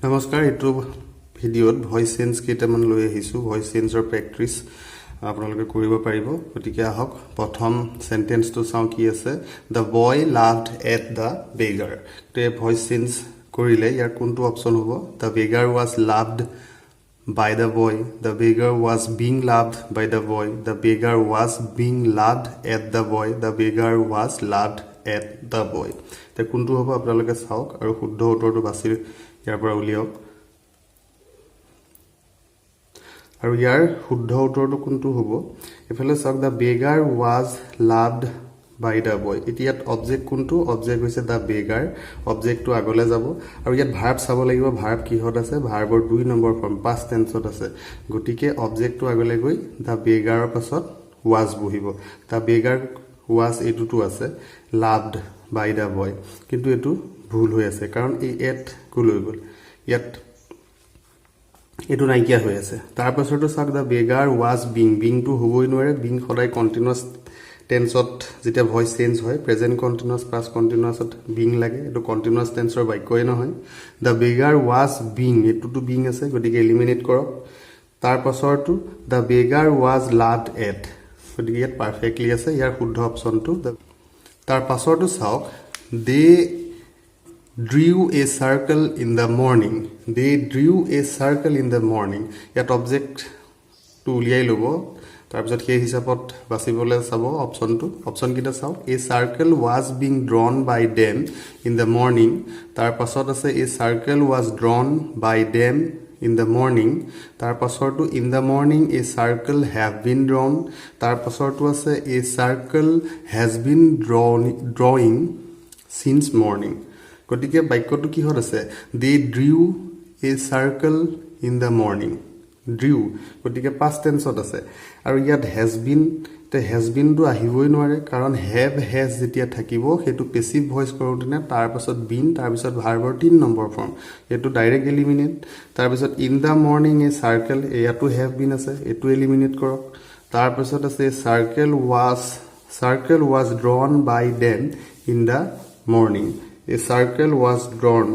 নমস্কাৰ, এইটো ভিডিঅ'ত ভইচ চেঞ্জ কেইটামান লৈ আহিছোঁ। ভইচ চেঞ্জৰ প্ৰেক্টিছ আপোনালোকে কৰিব পাৰিব। গতিকে আহক প্ৰথম চেণ্টেন্সটো চাওঁ কি আছে। The boy loved at the beggar. গতিকে ভইচ চেঞ্জ কৰিলে ইয়াৰ কোনটো অপশ্যন হ'ব? The beggar was loved by the boy, the beggar was being loved by the boy, the beggar was being loved at the boy, the beggar was loved at the boy. তে কোনটো হ'ব আপোনালোকে চাওক আৰু শুদ্ধ উত্তৰটো বাছি ইয়াৰ পৰা উলিয়াওক। আৰু ইয়াৰ শুদ্ধ উত্তৰটো কোনটো হ'ব? এফালে চাওক, the beggar was loved by the boy. এতিয়া অবজেক্ট কোনটো? অবজেক্ট হৈছে দ্য বেগাৰ। অবজেক্টটো আগলৈ যাব আৰু ইয়াত ভাৰ্ব চাব লাগিব। ভাৰ্ব কিহত আছে? ভাৰ্বৰ 2 নম্বৰ ফৰ্ম পাষ্ট টেন্সত আছে। গতিকে অবজেক্টটো আগলৈ গৈ দ্য বেগাৰৰ পাছত ৱাজ বহিব। দ্য বেগাৰ ৱাজ এইটোতো আছে লাভড বাই দ্য বয়, কিন্তু এইটো ভুল হৈ আছে কাৰণ এই এট লৈ গ'ল, ইয়াত এইটো নাইকিয়া হৈ আছে। তাৰ পাছতো চাওক, দ্য বেগাৰ ৱাজ বিংটো হ'বই নোৱাৰে। বিং সদায় কণ্টিনিউৱাছ টেন্সত যেতিয়া ভইচ চেঞ্জ হয়, প্ৰেজেণ্ট কণ্টিনিউৱাছ পাষ্ট কণ্টিনিউৱাছত বিং লাগে। এইটো কণ্টিনিউৱাছ টেন্সৰ বাক্যই নহয়। দ্য বেগাৰ ৱাজ বিং, এইটোতো বিং আছে, গতিকে এলিমিনেট কৰক। তাৰ পাছৰটো the beggar was loved at, গতিকে ইয়াত পাৰফেক্টলি আছে, ইয়াৰ শুদ্ধ অপশ্যনটো। তাৰ পাছৰটো চাওক, দে drew a circle in the morning, they drew a circle in the morning। ইয়াত অবজেক্টটো উলিয়াই ল'ব, তাৰপিছত সেই হিচাপত বাচিবলৈ চাব অপশ্যনটো। অপশ্যনকেইটা চাওক, a circle was being drawn by them in the morning. তাৰ পাছত আছে a circle was drawn by them in the morning. তাৰ পাছৰটো in the morning a circle have been drawn. তাৰ পাছৰটো আছে a circle has been drawing since morning. গতিকে বাক্যটো কিহত আছে? They drew a circle in the morning. Drew, গতিকে পাষ্ট টেন্সত আছে। আৰু ইয়াত হেজ বিনটো আহিবই নোৱাৰে, কাৰণ হেভ হেজ যেতিয়া থাকিব সেইটো পেচিভ ভইচ কৰোঁতে তাৰপাছত বিন, তাৰপিছত ভাৰ্বৰ 3 নম্বৰ ফৰ্ম, এইটো ডাইৰেক্ট এলিমিনেট। তাৰপিছত in the morning a circle, ইয়াতো হেভ বিন আছে, এইটো এলিমিনেট কৰক। তাৰপিছত আছে circle was drawn by them in the morning. A circle was drawn,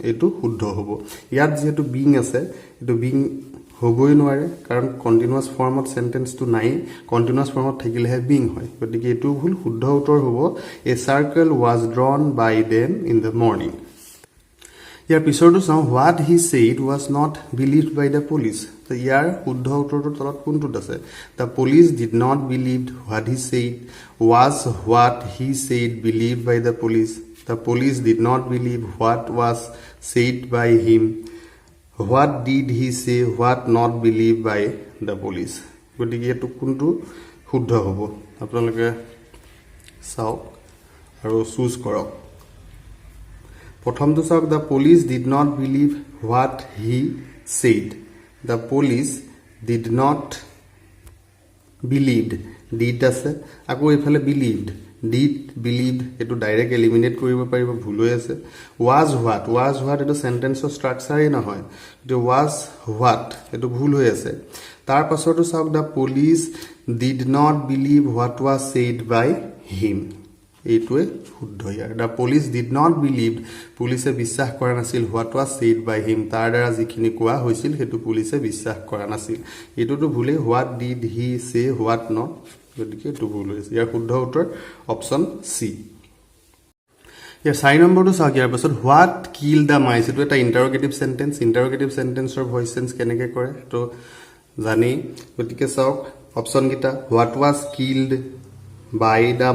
এইটো শুদ্ধ হ'ব। ইয়াত যিহেতু বিং আছে, এইটো বিং হ'বই নোৱাৰে, কাৰণ কণ্টিনিউৱাছ ফৰ্মত চেণ্টেন্সটো নাই। কণ্টিনিউৱাছ ফৰ্মত থাকিলেহে বিং হয়, গতিকে এইটো ভুল। শুদ্ধ উত্তৰ হ'ব a circle was drawn by them in the morning. ইয়াৰ পিছৰটো চাওঁ, what he said was not believed by the police. ইয়াৰ শুদ্ধ উত্তৰটোৰ তলত কোনটোত আছে? The police did not believe what he said. Was what he said believed by the police? The police did not believe what was said by him. What did he say? What not believed by the police? গতিকে এইটো কোনটো শুদ্ধ হ'ব আপোনালোকে চাওক আৰু choose কৰক। প্ৰথমটো চাওক, the police did not believe what he said. The police did not believed, did আছে, আকৌ এইফালে বিলিভড, ডিড বিলিভড, এইটো ডাইৰেক্ট এলিমিনেট কৰিব পাৰিব, ভুল হৈ আছে। ৱাজ হোৱাট এইটো চেণ্টেন্সৰ ষ্ট্ৰাকচাৰেই নহয়, এইটো ৱাজ হোৱাট, এইটো ভুল হৈ আছে। তাৰ পাছতো চাওক, the police did not believe what was said by him, এইটোৱে শুদ্ধ ইয়াৰ। The police did not believe, পুলিচে বিশ্বাস কৰা নাছিল what was said by him, তাৰ দ্বাৰা যিখিনি কোৱা হৈছিল সেইটো পুলিচে বিশ্বাস কৰা নাছিল, এইটোতো ভুলেই। হোৱাট ডিড হি চে হোৱাট নট, গতিকে এইটো ভুল হৈছে। ইয়াৰ শুদ্ধ উত্তৰ অপশ্যন চি। ইয়াৰ 4 নম্বৰটো চাওক। ইয়াৰ পাছত হোৱাট কিল দ্য মাইচ, এইটো এটা ইণ্টাৰগেটিভ চেণ্টেন্স। ইণ্টাৰগেটিভ চেণ্টেন্সৰ ভইচ চেঞ্জ কেনেকৈ কৰে সেইটো জানেই, গতিকে চাওক অপশ্যনকেইটা। What was killed by the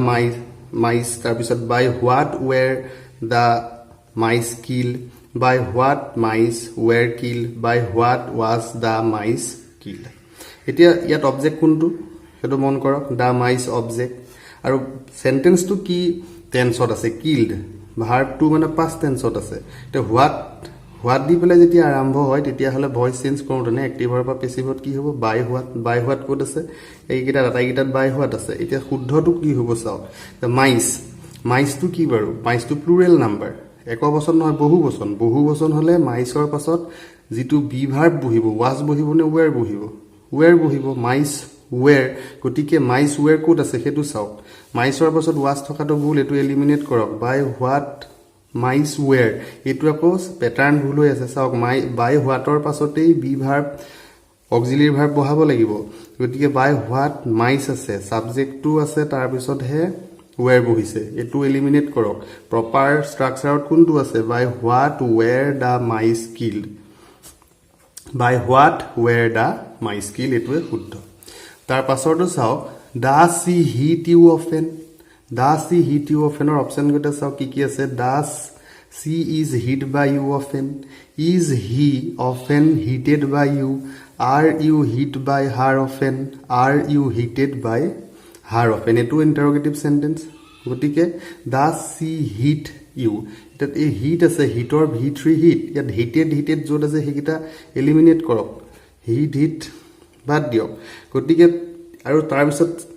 mice, তাৰপিছত by what were the mice kill, by what mice were kill, by what was the mice kill. এতিয়া ইয়াত অবজেক্ট কোনটো সেইটো মন কৰক। দ্য মাইচ অবজেক্ট, আৰু চেণ্টেন্সটো কি টেন্সত আছে? কিল্ড। ভাৰ্বটো মানে পাষ্ট টেন্সত আছে। এতিয়া হোৱাট দি পেলাই যেতিয়া আৰম্ভ হয় তেতিয়াহ'লে ভইচ চেঞ্জ কৰোঁতে এক্টিভৰ পৰা পেচিভত কি হ'ব? বাই হোৱাট ক'ত আছে? এইকেইটাত আটাইকেইটাত বাই হোৱাট আছে। এতিয়া শুদ্ধটো কি হ'ব চাওক। মাইচটো কি বাৰু? মাইচটো প্লুৰেল নাম্বাৰ, একবচন নহয়, বহু বচন হ'লে মাইচৰ পাছত যিটো বি ভাৰ্ব বহিব, ৱাজ বহিব নে ৱেৰ বহিব? ৱেৰ বহিব, মাইচ ৱেৰ। গতিকে মাইচ ৱেৰ ক'ত আছে সেইটো চাওক। মাইচৰ পাছত ৱাজ থকাটো ভুল, এইটো এলিমিনেট কৰক। বাই হোৱাট মাইস ওৱেৰ এইটো আকৌ প্যাটাৰ্ন ভুল হৈ আছে চাওক বাই হোৱাটৰ পাছতেই বি ভাৰ্ব অক্সিলাৰি ভাৰ্ব বহাব লাগিব গতিকে বাই হোৱাট মাইস আছে সাবজেক্টটো আছে তাৰ পিছতহে ওৱেৰ বহিছে এটো এলিমিনেট কৰক প্ৰপাৰ ষ্ট্ৰাকচাৰত কোনটো আছে by what were the mice killed by what were the mice killed এটোৱে শুদ্ধ তাৰ পাছৰটো চাওক does she hit you often Does he hit you often or option gota sao ki ase does she is hit by you often is he often heated by you are you hit by her often are you heated by her often etu interrogative sentence gotike does she hit you that a heat ase hit or v3 hit yat heated jod ase hekita eliminate korok hit bad diok gotike aru tar bisot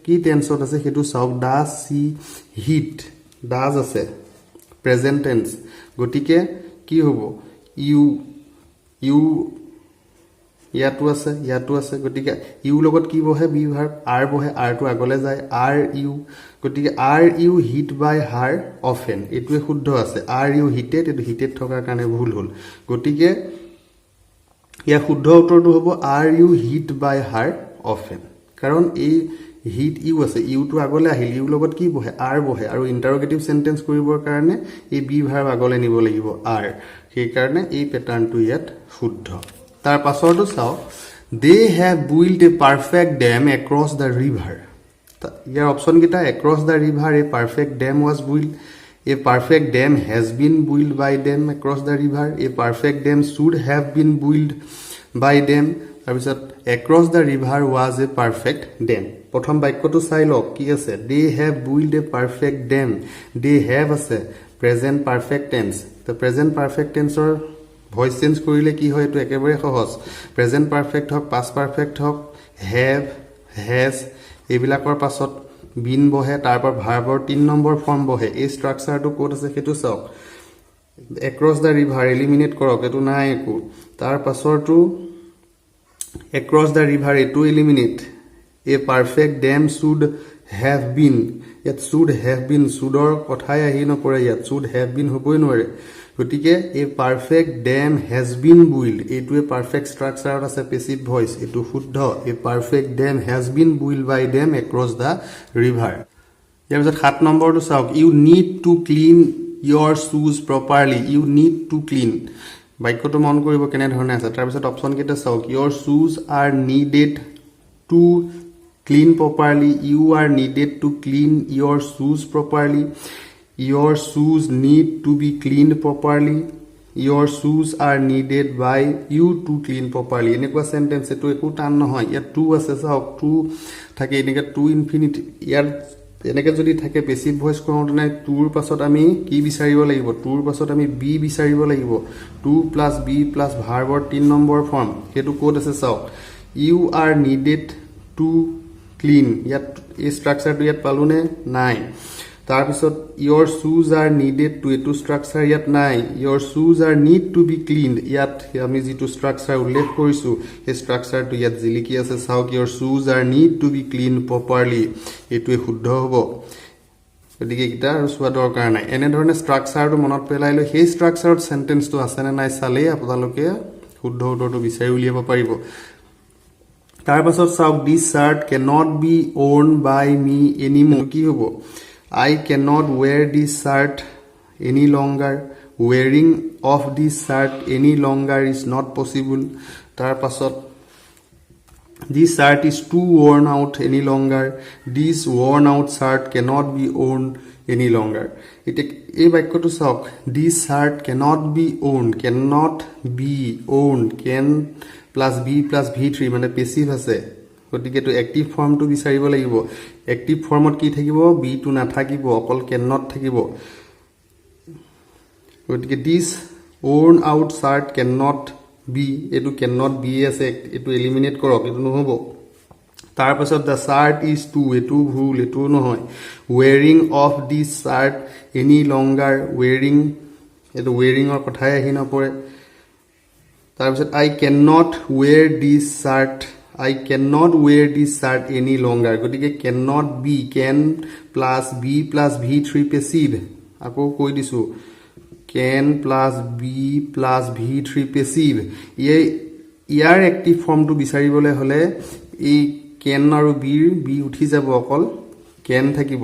কি টেন্সত আছে হেতু চাওক does she hit does আছে present tense গটিকে কি হ'ব U ইয়াতো আছে গটিকে ইউ লগত কি বহে বি ভাৰ্ব আৰ বহে আৰ টু আগলে যায় আৰ ইউ গটিকে আৰ ইউ হিট বাই হাৰ অফেন এটোৱে শুদ্ধ আছে আৰ ইউ হিটেড এটো হিটেড থকাৰ কাৰণে ভুল হ'ল গটিকে ইয়া শুদ্ধ উত্তৰটো হ'ব আৰ ইউ হিট বাই হাৰ অফেন কাৰণ এই হিট ইউ আছে ইউ টু আগলে আহিল ইউ লগত কি বহে আৰ বহে আৰু ইন্টাৰোগেটিভ সেন্টেন্স কৰিবৰ কাৰণে এই বি ভাৰ্ব আগলে নিব লাগিব আৰ সেই কাৰণে এই প্যাটাৰ্নটো ইয়াত শুদ্ধ তাৰ পাছৰটো চাও they have built a perfect dam across the river ইয়াৰ অপচন কিটা across the river a perfect dam was built a perfect dam has been built by dam across the river a perfect dam should have been built by dam তাৰপিছত across the river was a perfect dam প্ৰথম বাক্যটো চাই লওক কি আছে they have built a perfect dam they have আছে present perfect tense the present perfect tense or voice change কৰিলে কি হয় এটো একেবাৰে সহজ present perfect Haque past perfect Haque have has এইবিলাকৰ পাছত been বহে তাৰপৰ ভাৰ্বৰ 3 নম্বৰ ফৰ্ম বহে এই ষ্ট্ৰাকচাৰটো কোড আছে হেতু চাওক across the river eliminate কৰক এটো নাই একো তাৰ পাছৰটো across the river to eliminate a perfect dam should have been yet should have been should or kothai ahi no pore yet should have been hoboi nore gotike a perfect dam has been built etu a perfect structure ase passive voice etu shuddha a perfect dam has been built by them across the river yar bisot 7 number to sauk you need to clean your shoes properly you need to clean বাক্যটো মন কৰিব কেনে ধৰণে আছে তাৰ পিছত option কেটা চাওক your shoes are needed to clean properly you are needed to clean your shoes properly your shoes need to be cleaned properly your shoes are needed by you to clean properly এনেকুৱা sentence এটো একো টান নহয় ইয়া two আছে চাওক two থাকে এনেকা টু ইনফিনিটি ইয়াৰ এনেকে যদি থাকে পেসিভ ভয়েস কৰোতে নাই টুৰ পাছত আমি কি বিচাৰিব লাগিব টুৰ পাছত আমি বি বিচাৰিব লাগিব 2 + b + ভাৰ্বৰ 3 নম্বৰ ফৰ্ম হেতু কোড আছে চাওক you are needed to clean ইয়াত এই ষ্ট্ৰাকচাৰটো ইয়াত পালুনে নাই তাৰ পিছত your shoes are needed to এটো ষ্ট্ৰাকচাৰ ইয়াত নাই your shoes are need to be cleaned ইয়াত আমি যেটো ষ্ট্ৰাকচাৰ উল্লেখ কৰিছো এই ষ্ট্ৰাকচাৰটো ইয়াত জিলিকি আছে চাওক your shoes are need to be cleaned properly এটোৱে শুদ্ধ হ'ব গতিকে এটা আৰু সোৱা দৰকাৰ নাই এনে ধৰণে ষ্ট্ৰাকচাৰটো মনত পেলাই লৈ সেই ষ্ট্ৰাকচাৰত সেন্টেন্সটো আছে নে নাই চালে আপোনালোকে শুদ্ধ উত্তৰটো বিচাৰি উলিয়াব পাৰিব তাৰ পাছত চাওক this shirt cannot be worn by me anymore কি হ'ব I cannot wear this shirt any longer wearing of this shirt any longer is not possible tar pasot this shirt is too worn out any longer this worn out shirt cannot be worn any longer ite ei bakyo to sauk this shirt cannot be worn can plus b plus v3 mane passive ase গতিকে তো active ফর্মটো বিচাৰিব লাগিব active ফর্মত কি থাকিব B two না থাকিব অকল can not থাকিব গতিকে this worn out shirt cannot be এটো cannot be আছে এটো এলিমিনেট কৰক এটো নহব তাৰ পাছত the shirt is too এটো ভুল এটো নহয় wearing of this shirt any longer wearing এটো wearing অৰ কথাই আহি নপৰে তাৰ পাছত I cannot wear this shirt I cannot wear this shirt any longer gotike cannot be can plus b plus v3 passive আকৌ কৈ দিছোঁ can plus be plus V3 passive ইয়াৰ এক্টিভ ফৰ্মটো বিচাৰিবলৈ হ'লে এই can আৰু বি উঠি যাব অকল can থাকিব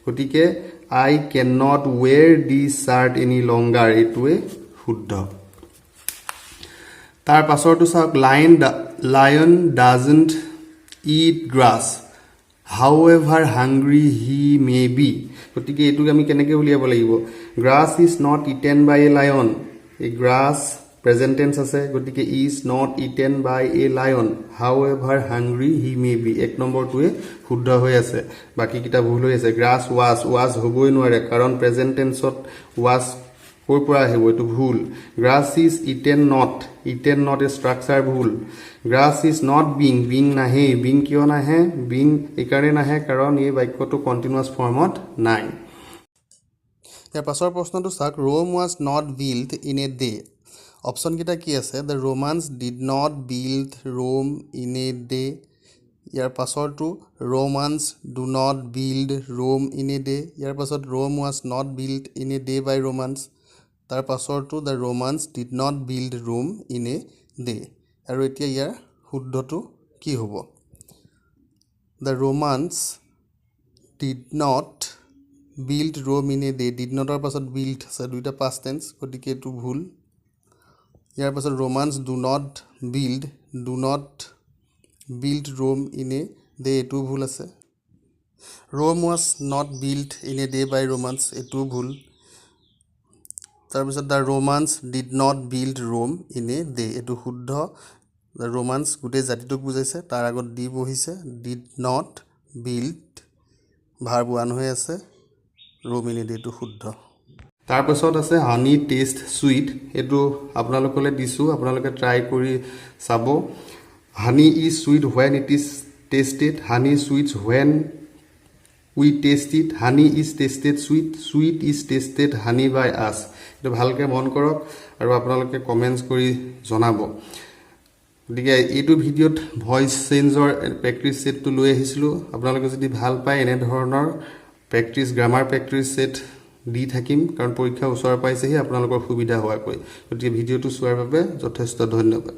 গতিকে I cannot wear this shirt any longer এইটোৱে শুদ্ধ তাৰ পাছৰটো চাওক lion doesn't eat grass however hungry he may be গতিকে এইটো আমি কেনেকৈ উলিয়াব লাগিব grass is not eaten by a lion এই grass present tense আছে গতিকে is not eaten by a lion however hungry he may be এক নম্বৰটোৱে শুদ্ধ হৈ আছে বাকি কিটা ভুল হৈ আছে grass was হ'বই নোৱাৰে কাৰণ present tenseত was কৰ পৰা আহিব এটো ভুল grass is eaten not A structure ভুল grass is not being নাহে being কিয় নাহে being একাৰণে নাহে কাৰণ এই বাক্যটো কন্টিনিউয়াস ফৰ্মত নাই ইয়াৰ পাছৰ প্ৰশ্নটো চাওক Rome was not built in a day option কিটা কি আছে the Romans did not build Rome in a day year পাছৰটো Romans do not build Rome in a day ইয়াৰ পাছত Rome was not built in a day by Romans তাৰ পাছৰটো the Romans did not build Rome in a day আৰু এতিয়া ইয়াৰ শুদ্ধটো কি হ'ব the Romans did not build Rome in a day did not ৰ পাছত built আছে দুইটা past tense গতিকে এটো ভুল ইয়াৰ পাছত Romans do not build Rome in a day এটো ভুল আছে Rome was not built in a day by Romans এটো ভুল তাৰ পিছত the Romans did not build Rome in a day এটো শুদ্ধ the Romans গুটে জাতিটোক বুজাইছে তাৰ আগত দি বহিছে did not build ভাৰ্ব 1 হৈ আছে Rome in a day এটো শুদ্ধ তাৰ পাছত আছে honey taste sweet এটো আপোনালোকলৈ দিছো আপোনালোকে ট্ৰাই কৰি চাব honey is sweet when it is tasted honey sweet when we taste it honey is tasted sweet is tasted honey by us এটো ভালকে মন কৰক আৰু আপোনালোকে কমেন্টস কৰি জনাব গতিকে এইটো ভিডিওত ভয়েস চেঞ্জৰ প্ৰেক্টিস সেটটো লৈ আহিছিলো আপোনালোকে যদি ভাল পায় এনে ধৰণৰ প্ৰেক্টিস গ্ৰামাৰ প্ৰেক্টিস সেট দি থাকিম কাৰণ পৰীক্ষা ওচৰ পাইছেহি আপোনালোকৰ সুবিধা হোৱাকৈ গতিকে ভিডিওটো চোৱাৰ বাবে যথেষ্ট ধন্যবাদ